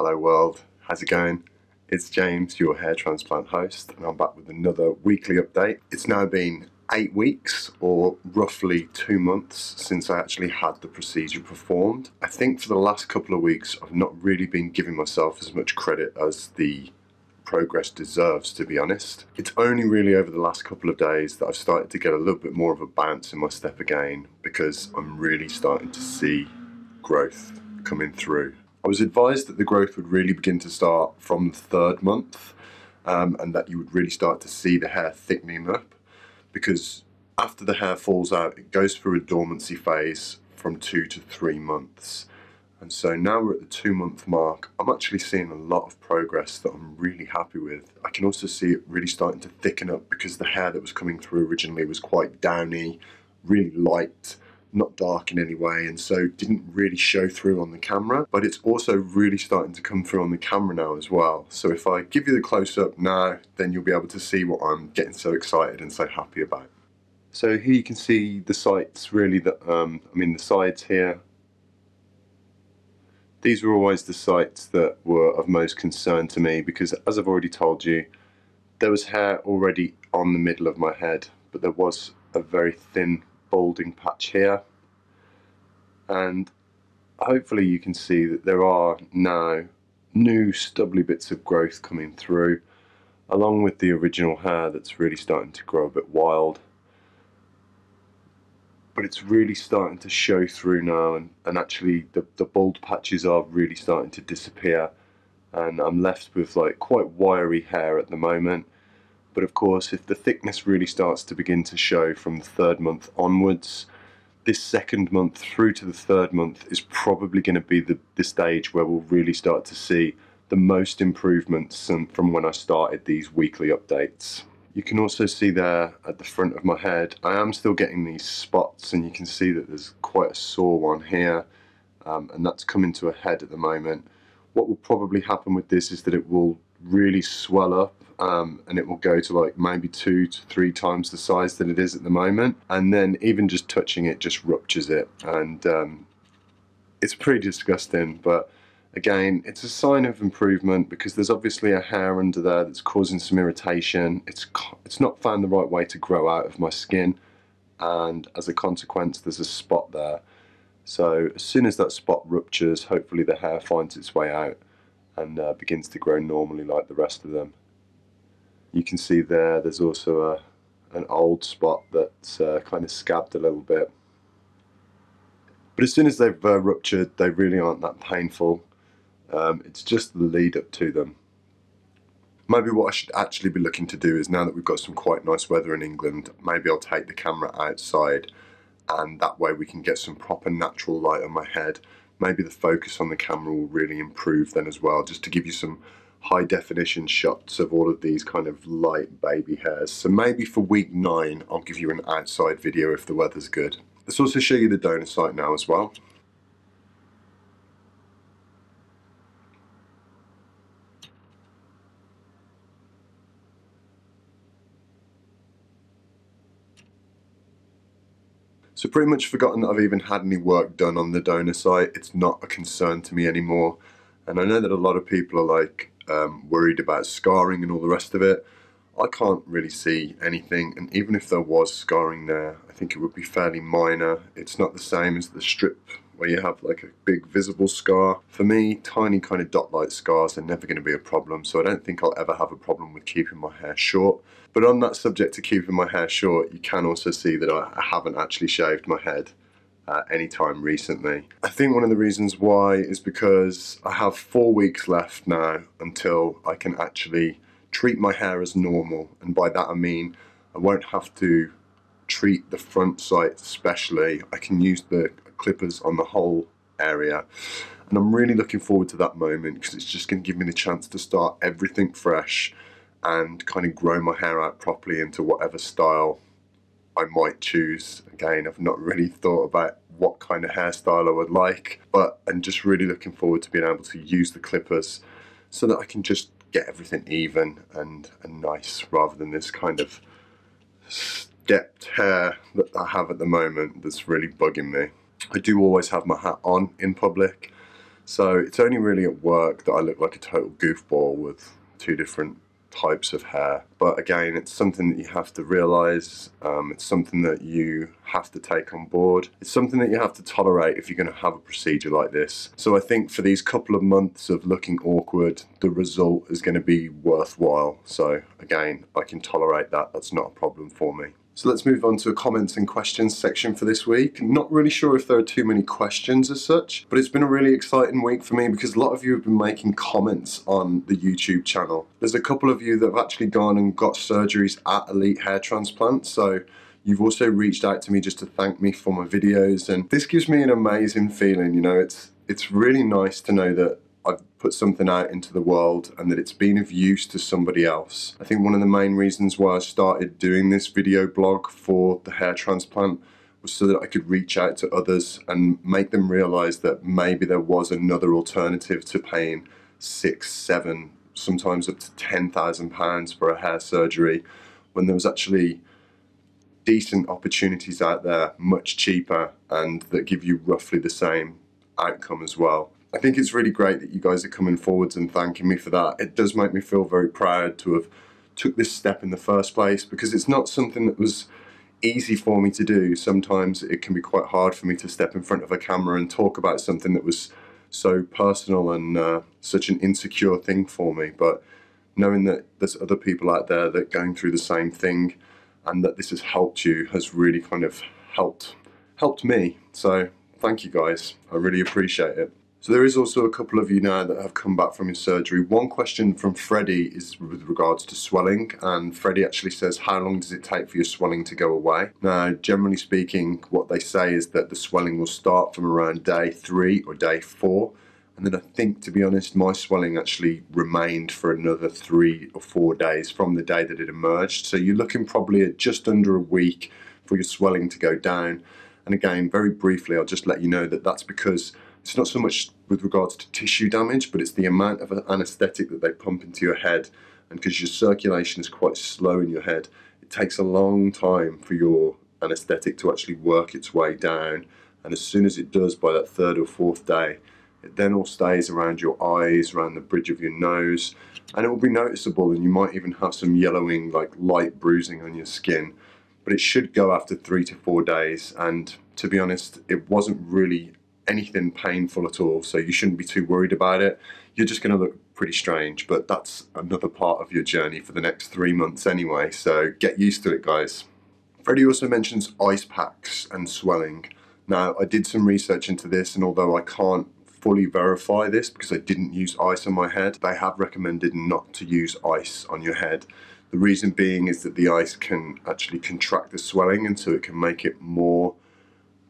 Hello world, how's it going? It's James, your hair transplant host, and I'm back with another weekly update. It's now been 8 weeks, or roughly 2 months, since I actually had the procedure performed. I think for the last couple of weeks I've not really been giving myself as much credit as the progress deserves, to be honest. It's only really over the last couple of days that I've started to get a little bit more of a bounce in my step again, because I'm really starting to see growth coming through. I was advised that the growth would really begin to start from the 3rd month, and that you would really start to see the hair thickening up, because after the hair falls out it goes through a dormancy phase from 2 to 3 months. And so now we're at the 2-month mark. I'm actually seeing a lot of progress that I'm really happy with. I can also see it really starting to thicken up, because the hair that was coming through originally was quite downy, really light, not dark in any way, and so didn't really show through on the camera. But it's also really starting to come through on the camera now as well. So if I give you the close-up now, then you'll be able to see what I'm getting so excited and so happy about. So here you can see the sites really that, the sides here. These were always the sites that were of most concern to me, because as I've already told you, there was hair already on the middle of my head, but there was a very thin balding patch here. And hopefully you can see that there are now new stubbly bits of growth coming through, along with the original hair that's really starting to grow a bit wild. But it's really starting to show through now, and actually the bald patches are really starting to disappear, and I'm left with like quite wiry hair at the moment. But of course, if the thickness really starts to begin to show from the 3rd month onwards, this 2nd month through to the 3rd month is probably going to be the stage where we'll really start to see the most improvements from when I started these weekly updates. You can also see there at the front of my head, I am still getting these spots, and you can see that there's quite a sore one here, and that's coming to a head at the moment. What will probably happen with this is that it will really swell up, and it will go to like maybe 2 to 3 times the size that it is at the moment, and then even just touching it just ruptures it, and it's pretty disgusting. But again, it's a sign of improvement, because there's obviously a hair under there that's causing some irritation. It's not found the right way to grow out of my skin, and as a consequence there's a spot there. So as soon as that spot ruptures, hopefully the hair finds its way out and begins to grow normally like the rest of them. You can see there's also an old spot that's kind of scabbed a little bit. But as soon as they've ruptured, they really aren't that painful. It's just the lead up to them. Maybe what I should actually be looking to do is, now that we've got some quite nice weather in England, maybe I'll take the camera outside, and that way we can get some proper natural light on my head. Maybe the focus on the camera will really improve then as well, just to give you some high definition shots of all of these kind of light baby hairs. So maybe for week 9 I'll give you an outside video if the weather's good. Let's also show you the donor site now as well. So pretty much forgotten that I've even had any work done on the donor site. It's not a concern to me anymore. And I know that a lot of people are like worried about scarring and all the rest of it. I can't really see anything, and even if there was scarring there, I think it would be fairly minor. It's not the same as the strip where you have like a big visible scar. For me, tiny kind of dot-like scars are never going to be a problem, so I don't think I'll ever have a problem with keeping my hair short. But on that subject of keeping my hair short, you can also see that I haven't actually shaved my head any time recently. I think one of the reasons why is because I have 4 weeks left now until I can actually treat my hair as normal, and by that I mean I won't have to treat the front side especially. I can use the clippers on the whole area, and I'm really looking forward to that moment, because it's just going to give me the chance to start everything fresh and kind of grow my hair out properly into whatever style I might choose. Again, I've not really thought about what kind of hairstyle I would like, but I'm just really looking forward to being able to use the clippers so that I can just get everything even and nice, rather than this kind of stepped hair that I have at the moment that's really bugging me. I do always have my hat on in public, So it's only really at work that I look like a total goofball with two different types of hair. But again, it's something that you have to realize. It's something that you have to take on board. It's something that you have to tolerate if you're going to have a procedure like this. So I think for these couple of months of looking awkward, the result is going to be worthwhile. So again, I can tolerate that. That's not a problem for me. So let's move on to a comments and questions section for this week. Not really sure if there are too many questions as such, but it's been a really exciting week for me because a lot of you have been making comments on the YouTube channel. There's a couple of you that have actually gone and got surgeries at Elite Hair Transplant, so you've also reached out to me just to thank me for my videos, and this gives me an amazing feeling. You know, it's really nice to know that I've put something out into the world and that it's been of use to somebody else. I think one of the main reasons why I started doing this video blog for the hair transplant was so that I could reach out to others and make them realise that maybe there was another alternative to paying £6, £7, sometimes up to £10,000 for a hair surgery, when there was actually decent opportunities out there, much cheaper, and that give you roughly the same outcome as well. I think it's really great that you guys are coming forwards and thanking me for that. It does make me feel very proud to have took this step in the first place, because it's not something that was easy for me to do. Sometimes it can be quite hard for me to step in front of a camera and talk about something that was so personal and such an insecure thing for me. But knowing that there's other people out there that are going through the same thing and that this has helped you has really kind of helped me. So thank you guys, I really appreciate it. So there is also a couple of you now that have come back from your surgery. One question from Freddie is with regards to swelling, and Freddie actually says, how long does it take for your swelling to go away? Now, generally speaking, what they say is that the swelling will start from around day 3 or day 4. And then I think, to be honest, my swelling actually remained for another 3 or 4 days from the day that it emerged. So you're looking probably at just under a week for your swelling to go down. And again, very briefly, I'll just let you know that that's because it's not so much with regards to tissue damage, but it's the amount of anaesthetic that they pump into your head. And because your circulation is quite slow in your head, it takes a long time for your anaesthetic to actually work its way down. And as soon as it does, by that 3rd or 4th day, it then all stays around your eyes, around the bridge of your nose, and it will be noticeable, and you might even have some yellowing, like light bruising on your skin. But it should go after 3 to 4 days, and to be honest, it wasn't really anything painful at all, so you shouldn't be too worried about it. You're just going to look pretty strange, but that's another part of your journey for the next 3 months anyway, so get used to it, guys. Freddie also mentions ice packs and swelling. Now, I did some research into this, and although I can't fully verify this because I didn't use ice on my head, they have recommended not to use ice on your head. The reason being is that the ice can actually contract the swelling, and so it can make it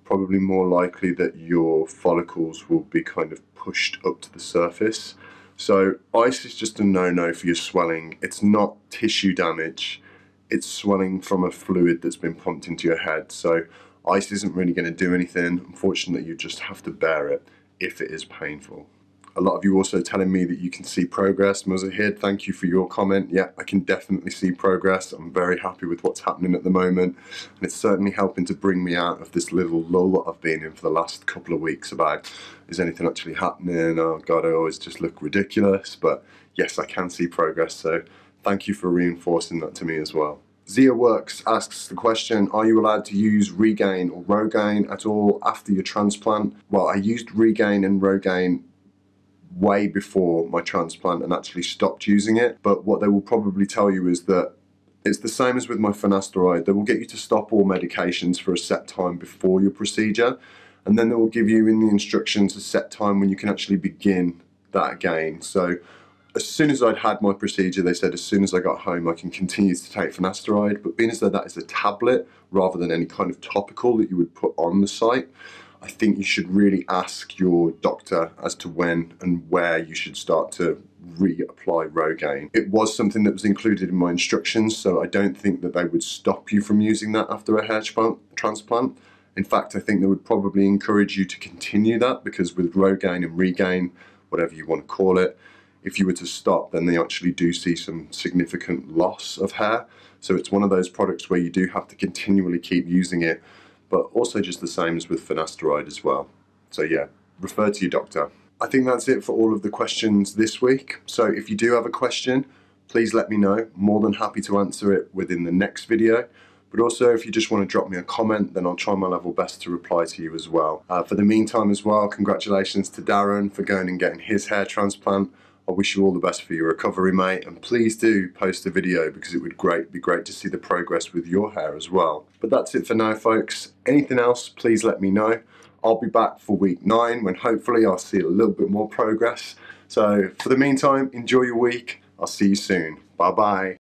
probably more likely that your follicles will be kind of pushed up to the surface. So ice is just a no-no for your swelling. It's not tissue damage, it's swelling from a fluid that's been pumped into your head. So ice isn't really going to do anything. Unfortunately, you just have to bear it if it is painful. A lot of you also telling me that you can see progress. Muzahid, thank you for your comment. Yeah, I can definitely see progress. I'm very happy with what's happening at the moment, and it's certainly helping to bring me out of this little lull that I've been in for the last couple of weeks about, is anything actually happening? Oh God, I always just look ridiculous. But yes, I can see progress, so thank you for reinforcing that to me as well. Zia Works asks the question, are you allowed to use Regain or Rogaine at all after your transplant? Well, I used Regain and Rogaine way before my transplant and actually stopped using it, but what they will probably tell you is that it's the same as with my finasteride. They will get you to stop all medications for a set time before your procedure, and then they will give you in the instructions a set time when you can actually begin that again. So as soon as I'd had my procedure, they said as soon as I got home I can continue to take finasteride, but being as though that is a tablet rather than any kind of topical that you would put on the site, I think you should really ask your doctor as to when and where you should start to reapply Rogaine. It was something that was included in my instructions, so I don't think that they would stop you from using that after a hair transplant. In fact, I think they would probably encourage you to continue that, because with Rogaine and Regain, whatever you want to call it, if you were to stop, then they actually do see some significant loss of hair. So it's one of those products where you do have to continually keep using it, but also just the same as with finasteride as well. So yeah, refer to your doctor. I think that's it for all of the questions this week. So if you do have a question, please let me know. More than happy to answer it within the next video. But also, if you just want to drop me a comment, then I'll try my level best to reply to you as well. For the meantime as well, congratulations to Darren for going and getting his hair transplant. I wish you all the best for your recovery, mate, and please do post a video because it would be great to see the progress with your hair as well. But that's it for now, folks. Anything else, please let me know. I'll be back for week 9 when hopefully I'll see a little bit more progress. So for the meantime, enjoy your week. I'll see you soon. Bye bye.